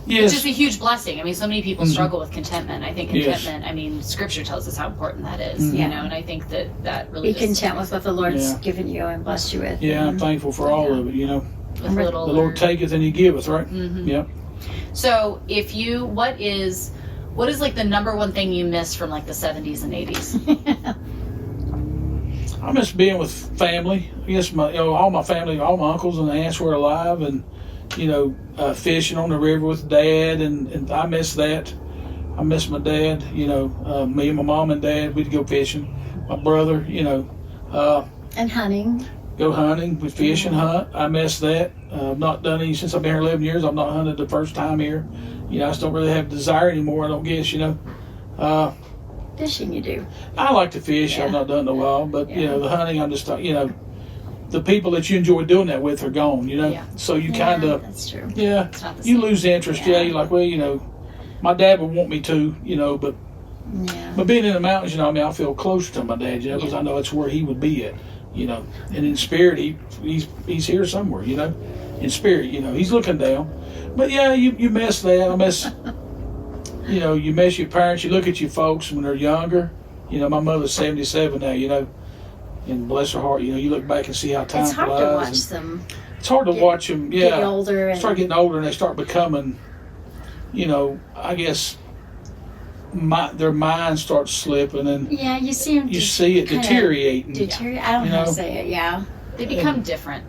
yes. Which is a huge blessing. I mean, so many people struggle with contentment. I think Yes. contentment, I mean, Scripture tells us how important that is, and I think that really Be content with what the Lord's given you and blessed you with. Yeah, I'm thankful for all of it, with little The Lord taketh and He giveth, right? Yep. So, what is like the number one thing you miss from like the 70s and 80s? I miss being with family. I guess all my family, all my uncles and aunts were alive, and fishing on the river with Dad, and I miss that. I miss my dad. Me and my mom and Dad, we'd go fishing. My brother, And hunting. go hunting, we fish and hunt. I miss that. I've not done any since I've been here 11 years. I've not hunted the first time here. I just don't really have desire anymore. I don't guess. Fishing you do. I like to fish. I've not done it in a while, but the hunting, I'm just the people that you enjoy doing that with are gone. So you kind of That's true. It's not the you same. lose interest. Yeah, you're like, well, my dad would want me to, but being in the mountains, I feel closer to my dad, because I know it's where he would be at, and in spirit, he's here somewhere, in spirit, he's looking down. But you miss that. I miss, you miss your parents. You look at your folks when they're younger. My mother's 77 now, and bless her heart, you look back and see how time It's hard flies. to watch them. It's hard to watch them, get older. And start getting older, and they start becoming, I guess, their mind starts slipping, and you see them. you see it deteriorating. Deteriorate. I don't know how to say it. Yeah. They become different.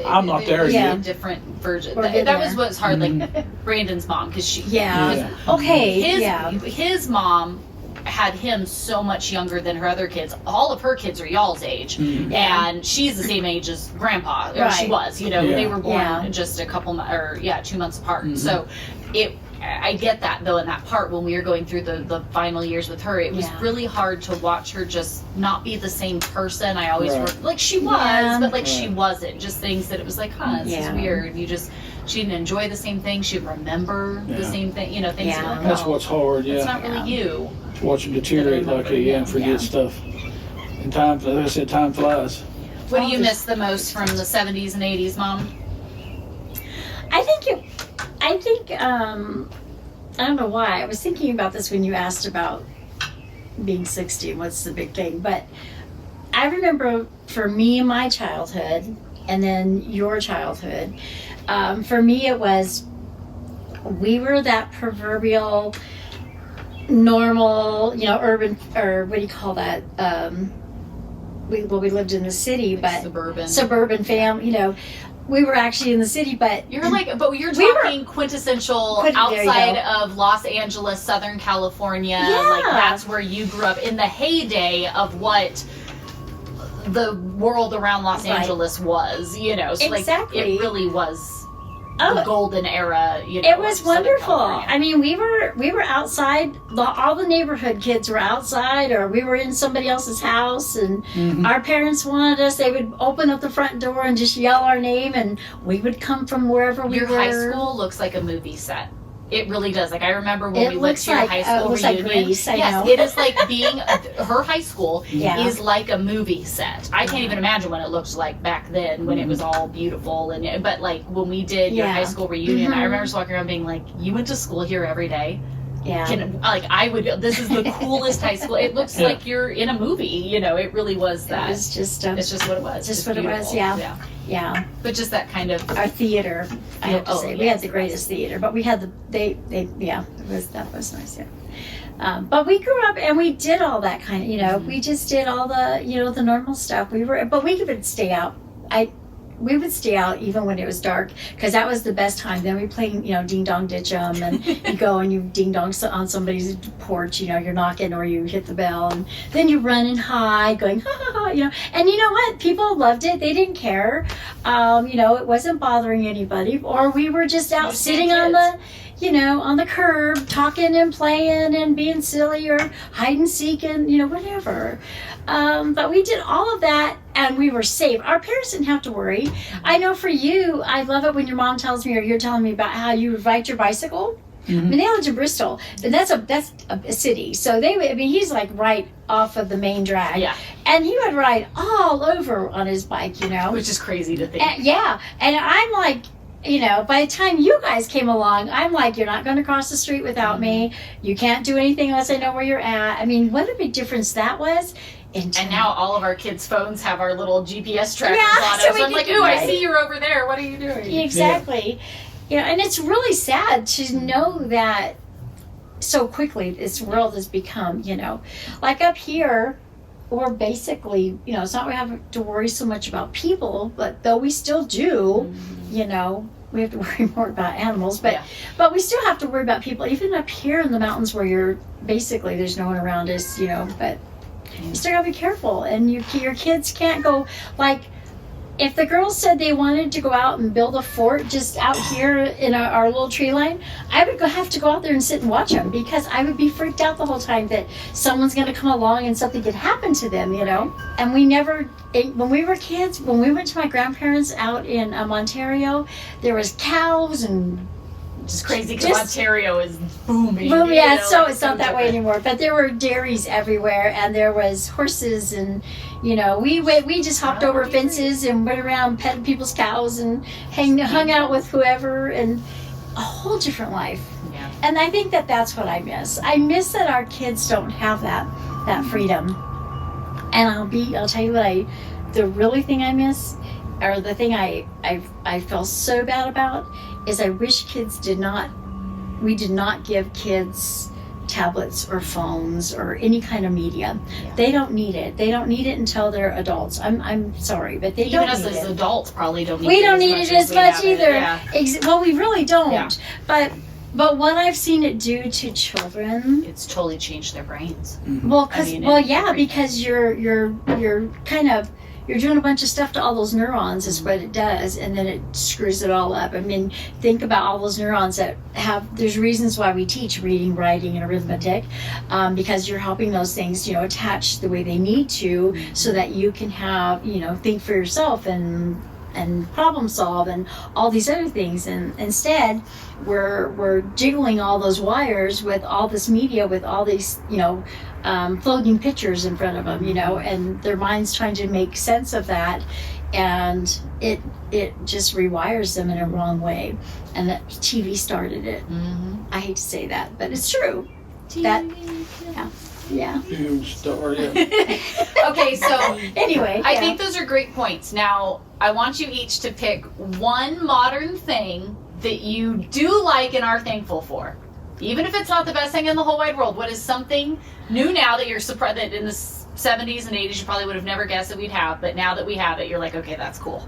I'm not there yet. A different version. We're That getting was there. what's hard. Like Brandon's mom, because she. Yeah. Okay. His mom had him so much younger than her other kids. All of her kids are y'all's age, and she's the same age as Grandpa. Or she was. They were born just a couple 2 months apart. So I get that though in that part when we were going through the final years with her, it was really hard to watch her just not be the same person. I always like she was, but like she wasn't. Just things that it was like, this is weird. She didn't enjoy the same thing. She'd remember the same thing. Things like That's what's hard. It's not really you. To watch them deteriorate like that, and forget stuff. And time, like I said, time flies. What do you miss the most from the 70s and 80s, Mom? I think I don't know why. I was thinking about this when you asked about being 60 and what's the big thing. But I remember for me, my childhood, and then your childhood, for me it was, we were that proverbial normal, urban, or what do you call that? We lived in the city, but suburban family, we were actually in the city, but You're like, but you're We were- talking quintessential There you outside go. of Los Angeles, Southern California. Yeah. Like that's where you grew up in the heyday of what the world around Los Right. Angeles was, you know. So Exactly. like it really was Oh, the golden era, you know. it was of Southern wonderful. California. I mean, we were outside. All the neighborhood kids were outside, or we were in somebody else's house, and our parents wanted us. They would open up the front door and just yell our name, and we would come from wherever we Your were. high school looks like a movie set. It really does. Like I remember when It we went looks to your like- high it school looks like reunion. Grease, I yes, know. it is like being her high school Yeah. is like a movie set. I can't even imagine what it looked like back then when it was all beautiful and but like when we did your Yeah. high school reunion, Mhm. I remember just walking around being like, "You went to school here every day." Yeah. Like I would. This is the coolest high school. It looks Yeah. like you're in a movie. You know, it really was It that. was just It's just what it was. just It's what it was, beautiful. yeah. Yeah. But just that kind of. Our theater, I have to Oh, say, we yes, had the greatest theater, but we had that was nice. Yeah. But we grew up and we did all that kind of, Mm-hmm. we just did all the, the normal stuff. But we would stay out. We would stay out even when it was dark because that was the best time. Then we played, ding dong ditch 'em, and you go and you ding dong on somebody's porch. You're knocking or you hit the bell, and then you run and hide, going ha ha ha. And you know what? People loved it. They didn't care. It wasn't bothering anybody. Or we were just out Just sitting kids. on the. On the curb, talking and playing and being silly or hide and seek and, whatever. But we did all of that and we were safe. Our parents didn't have to worry. I know for you, I love it when your mom tells me or you're telling me about how you ride your bicycle. I mean, they lived in Bristol, but that's a city. So he's like right off of the main drag. Yeah. And he would ride all over on his bike, Which is crazy to think. Yeah. And I'm like, by the time you guys came along, I'm like, you're not going to cross the street without me. You can't do anything unless I know where you're at. I mean, what a big difference that was. And now all of our kids' phones have our little GPS trackers Yeah, on so it. we So I'm can- like, ooh, I right. see you're over there. What are you doing? Exactly. And it's really sad to know that so quickly this world has become, like up here, we're basically, it's not we have to worry so much about people, but though we still do, we have to worry more about animals, but we still have to worry about people, even up here in the mountains where you're basically, there's no one around us, but you still gotta be careful. And your kids can't go, like, if the girls said they wanted to go out and build a fort just out here in our little tree line, I would have to go out there and sit and watch them because I would be freaked out the whole time that someone's going to come along and something could happen to them, And we never, when we were kids, when we went to my grandparents out in Ontario, there was cows and Which is crazy because Ontario is booming. Well, yeah, it's it's not that way anymore. But there were dairies everywhere, and there was horses, and we just hopped over fences and went around petting people's cows and hung out with whoever, and a whole different life. Yeah. And I think that's what I miss. I miss that our kids don't have that freedom. And I'll tell you what the really thing I miss, or the thing I feel so bad about, is I wish we did not give kids tablets or phones or any kind of media. Yeah. They don't need it. They don't need it until they're adults. I'm sorry, but they Even don't as need it. adults probably don't need We it don't as need much it as we much have it. either. Yeah. Well, we really don't. Yeah. But what I've seen it do to children, It's totally changed their brains. well, everything. because you're kind of you're doing a bunch of stuff to all those neurons is what it does, and then it screws it all up. I mean, think about all those neurons that there's reasons why we teach reading, writing, and arithmetic, because you're helping those things, attach the way they need to, so that you can have, think for yourself and problem solve and all these other things. And instead, we're jiggling all those wires with all this media, with all these, floating pictures in front of them, and their mind's trying to make sense of that, and it just rewires them in a wrong way. And that TV started it. Mm-hmm. I hate to say that, but it's true. That, yeah. Okay, so Anyway, I think those are great points. Now, I want you each to pick one modern thing that you do like and are thankful for. Even if it's not the best thing in the whole wide world, what is something new now that you're surprised that in the 70s and 80s you probably would have never guessed that we'd have, but now that we have it, you're like, okay, that's cool.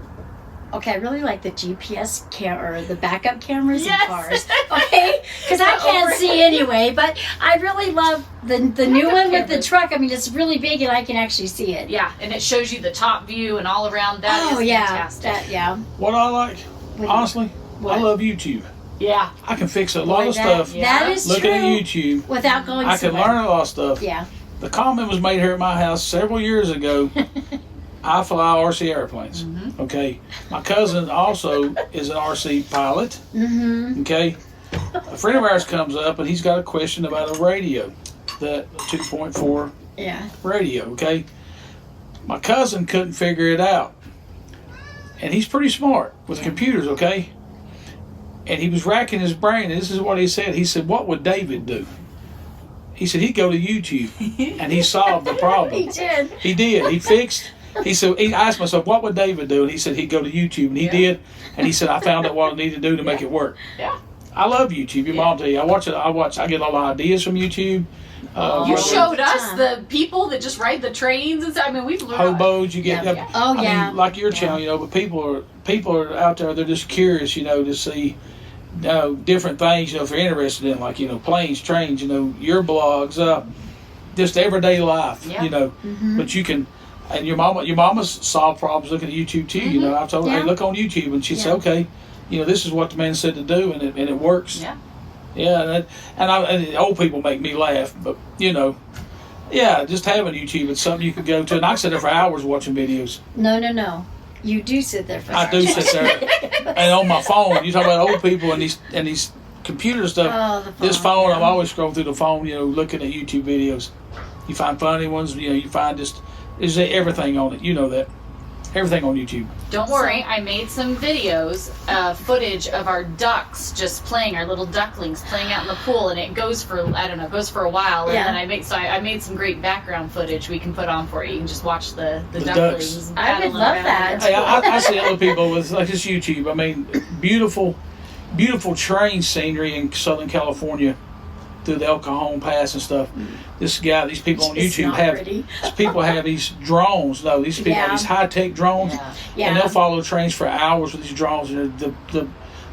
Okay, I really like the GPS or the backup cameras Yes. in cars. Okay, because I can't see anyway. But I really love the new one with the cameras. truck. I mean, it's really big and I can actually see it. Yeah, and it shows you the top view and all around. That Oh is yeah, fantastic. What I like, honestly, What? I love YouTube. Yeah. I can fix a lot of stuff. That is Looking true. at YouTube, Without going I can somewhere. learn a lot of stuff. Yeah. The comment was made here at my house several years ago. I fly RC airplanes. Mm-hmm. Okay, my cousin also is an RC pilot. Mm-hmm. Okay, a friend of ours comes up and he's got a question about a radio, that 2.4 Yeah. radio. Okay, my cousin couldn't figure it out, and he's pretty smart with computers. Okay, and he was racking his brain. And this is what he said. He said, "What would David do?" He said he'd go to YouTube, and he solved the problem. He did. He did. He fixed. He said. He asked myself, "What would David do?" And he said he'd go to YouTube, and he did. And he said, "I found out what I need to do to make it work." Yeah. I love YouTube. Your mom tell you. I watch it. I get all the ideas from YouTube. You whether showed it's- us the people that just ride the trains and stuff. I mean, we've learned. hobos. You get. Yeah. Oh I yeah. mean, like your channel, you know. But people are out there. They're just curious, you know, to see. Different things, you know, if you're interested in, like, you know, planes, trains, you know, your blogs, just everyday life, Yeah. you know. Mm-hmm. But you can, and your mama's solved problems looking at YouTube too. You know, I've told her, Yeah. hey, look on YouTube, and she said, Yeah. okay, you know, this is what the man said to do, and it works. Yeah. Yeah, and old people make me laugh, but you know, yeah, just having YouTube, it's something you can go to, and I sit there for hours watching videos. No. You do sit there for I do sit there, and on my phone, you talk about old people and these computer stuff. Oh, the phone. This phone, yeah. I'm always scrolling through the phone, you know, looking at YouTube videos. You find funny ones, you know, you find there's everything on it. You know that. Everything on YouTube. Don't worry, I made some videos, footage of our ducks just playing, our little ducklings playing out in the pool, and it goes for, I don't know, goes for a while, and Yeah. then I made some great background footage we can put on for you. You can just watch the The ducklings. ducks. I would paddling love around. that. Hey, I see other people with like this YouTube. I mean, beautiful train scenery in Southern California through the El Cajon Pass and stuff. These people on It's YouTube not have pretty. people have these drones. No, these people have Yeah. these high tech drones, Yeah. Yeah. and they'll follow trains for hours with these drones. And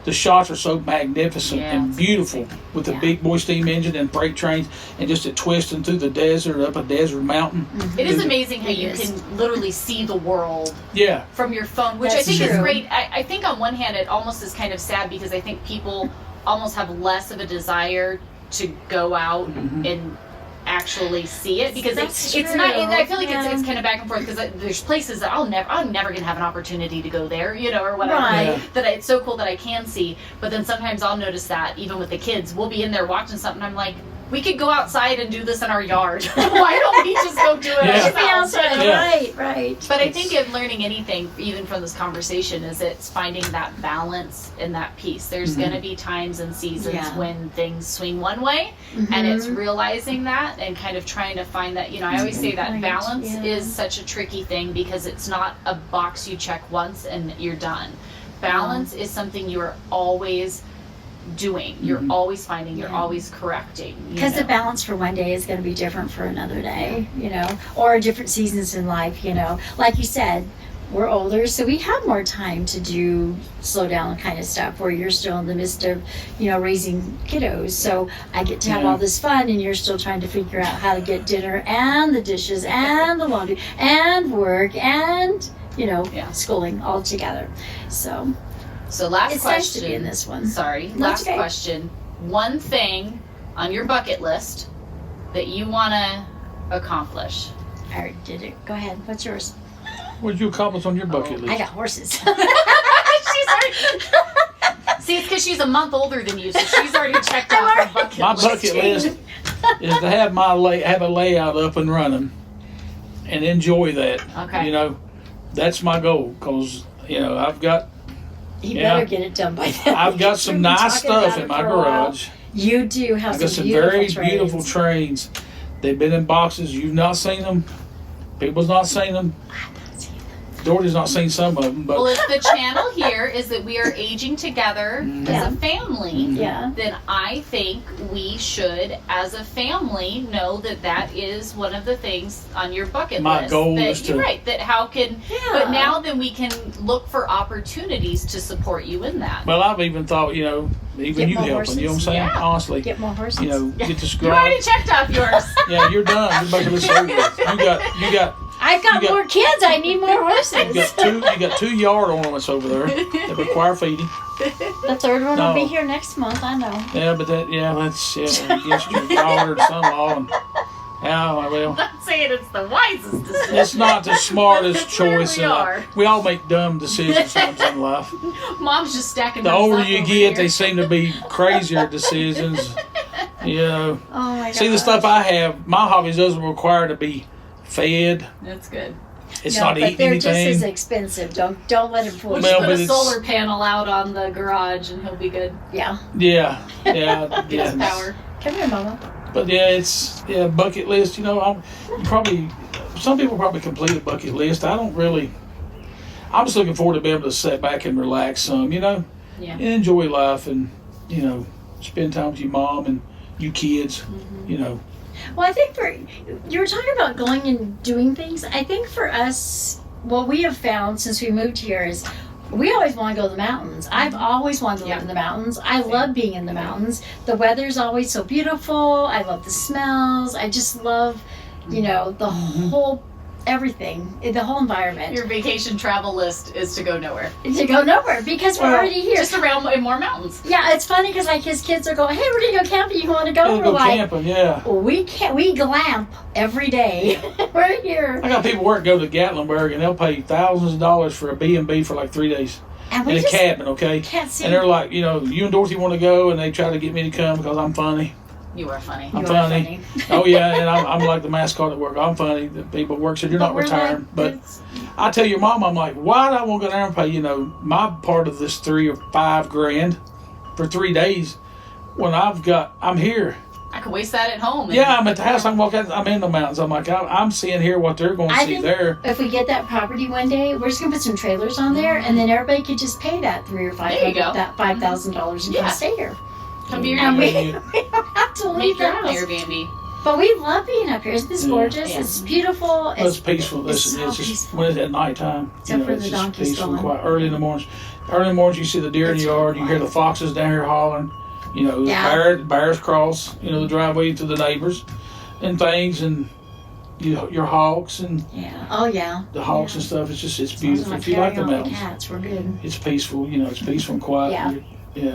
the shots are so magnificent Yeah, and it's beautiful amazing. with the Yeah. big boy steam engine and freight trains, and just it twisting through the desert up a desert mountain. It is Is it- amazing how It you is. can literally see the world Yeah, from your phone, which That's I think is true. great. I think on one hand it almost is kind of sad because I think people almost have less of a desire to go out and actually see it because That's it's not. true. I feel like Yeah. it's kind of back and forth because there's places that I'm never gonna have an opportunity to go there, you know, or whatever. Right. Yeah. That it's so cool that I can see, but then sometimes I'll notice that even with the kids, we'll be in there watching something. I'm like, we could go outside and do this in our yard. Why don't we just go do it Yeah. Should be ourselves? outside. Yeah. Right. But I think in learning anything, even from this conversation, is it's finding that balance and that peace. There's going to be times and seasons Yeah. when things swing one way, and it's realizing that and kind of trying to find that. You know, I always say that Right, balance yeah. is such a tricky thing because it's not a box you check once and you're done. Balance is something you are always doing. You're always finding. You're Yeah. always correcting. you Because the know. balance for one day is going to be different for another day, you know, or different seasons in life, you know. Like you said, we're older, so we have more time to do slow down kind of stuff where you're still in the midst of, you know, raising kiddos. So I get to have Yeah. all this fun and you're still trying to figure out how to get dinner and the dishes and the laundry and work and, you know, Yeah. schooling all together. So So last it's question. nice to be in this one. Sorry. No, Last it's okay. question. One thing on your bucket list that you want to accomplish. I already did it. Go ahead. What's yours? what did you accomplish on your bucket list? I got horses. She's already. See, it's because she's a month older than you, so she's already checked off her bucket My list. bucket list is to have have a layout up and running, and enjoy that. Okay. You know, that's my goal because you know I've got You Yeah. better get it done by then. I've got some We've been nice talking stuff about in it my for a while. garage. You do have I've got some beautiful very trains. beautiful trains. They've been in boxes. You've not seen them. People's not seen them. Dorothy's not seen some of them, but Well, if the channel here is that we are aging together as a family, Yeah. then I think we should, as a family, know that that is one of the things on your bucket My list. goal that, is to- You're right. That how can, Yeah. but now then we can look for opportunities to support you in that. well, I've even thought, you know, even Get you more helping. You know what I'm horses. saying? Yeah. Honestly, Get more horses. you know, get this You already garage. checked off yours. Yeah, you're done. You're making this over. You got I've got you got- more kids. I need more horses. you got 2 yard ornaments over there that require feeding. The third one will be No. here next month. I know. Yeah, but that's against your daughter and son-in-law and yeah, well, I'm not saying it's the wisest decision. it's not the smartest It's where choice. we are. We all make dumb decisions sometimes in life. Mom's just stacking The those older up you over get, here. they seem to be crazier decisions. You know, Oh my god. see the stuff I have. My hobbies doesn't require to be fed. That's good. It's No, not but eating they're just as anything. expensive. Don't let him fool We'll you. just Well, put but a it's- solar panel out on the garage and he'll be good. Yeah. Yeah, Get his yeah. power. Come here, Mama. But yeah, it's bucket list. You know, some people probably complete a bucket list. I don't really. I'm just looking forward to being able to sit back and relax some. You know, Yeah. and enjoy life, and you know, spend time with your mom and you kids. Mm-hmm. You know, Well, I think you were talking about going and doing things. I think for us, what we have found since we moved here is we always want to go to the mountains. I've always wanted to live Yeah. in the mountains. I love being in the mountains. The weather's always so beautiful. I love the smells. I just love, the whole everything, the whole environment. Your vacation travel list is to go nowhere. To go nowhere because we're Well, already here. Just around in more mountains. Yeah, it's funny because like his kids are going, "Hey, we're gonna go camping. You want to go?" yeah, We're go like, camping. Yeah, well, we can't. We glamp every day. We're here, I got people work go to Gatlinburg and they'll pay thousands of dollars for a B&B for like 3 days and in we a just cabin. Okay, can't see. and they're like, you and Dorothy want to go, and they try to get me to come because I'm funny. You are funny. I'm You are funny. Oh yeah, and I'm like the mascot at work. I'm funny. The people at work said you're not we're retired, like, but I tell your mom, I'm like, why do I want to go there and pay my part of this $3 or $5 grand for 3 days when I'm here. I could waste that at home. and- Yeah, I'm at the house. I can walk out. I'm in the mountains. I'm like, I'm seeing here what they're going to I see think there. if we get that property one day, we're just gonna put some trailers on there, and then everybody could just pay that There you go. $5,000 and Yeah. come stay here. Come to your And we, Yeah. we don't have to Make leave the your own house. Airbnb. But we love being up here. Isn't this Yeah. gorgeous? Yeah. It's beautiful. Well, it's peaceful. It's Listen, so it's just peaceful. when it's at nighttime. Except for it's the just donkeys peaceful and going. quiet. Early in the mornings. Early in the mornings, you see the deer in the It's yard. You hear quiet. the foxes down here hollering. The Yeah. bears cross. The driveway to the neighbors, and things, and your hogs and Yeah. Oh yeah. the hogs Yeah. and stuff. It's just As long as beautiful. we're If you like carrying the all mountains, cats, we're good. it's peaceful. It's peaceful and quiet. Yeah. Yeah.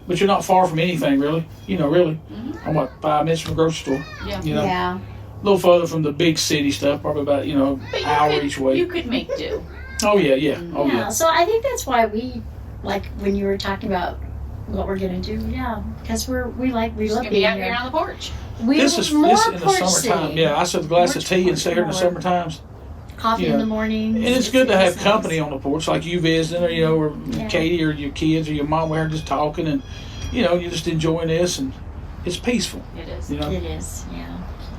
But you're not far from anything, really. Really. I'm what 5 minutes from the grocery store. Yeah. Yeah. A little further from the big city stuff, probably about But hour you could, each way. You could make do. Oh yeah, yeah. Oh Yeah. yeah. So I think that's why we like when you were talking about what we're gonna do. Yeah, because we love Just gonna be being out here here. on the porch. We This is more this in the porch summertime. sitting. Yeah, I set the glass of Porch, tea and porch, sit here in the more. summer times. Coffee Yeah. in the morning. And it's good to have company on the porch, like you visiting, or Yeah. Katie, or your kids, or your mom. We're just talking, and you're just enjoying this, and it's peaceful. It is. It is. Yeah.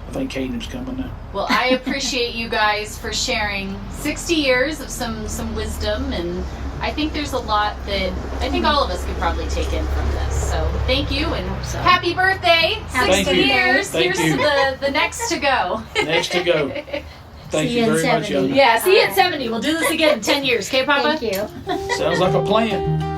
I think Caden's coming now. Well, I appreciate you guys for sharing 60 years of some wisdom, and I think there's a lot that I think all of us could probably take in from this. So thank you, and so. happy birthday! Happy 60 birthday. years. Thank Here's you. to the next to go. Next to go. Thank See you you in very much, 70. young man. Yeah, see you at 70. We'll do this again in 10 years. Okay, Papa? Thank you. Sounds like a plan.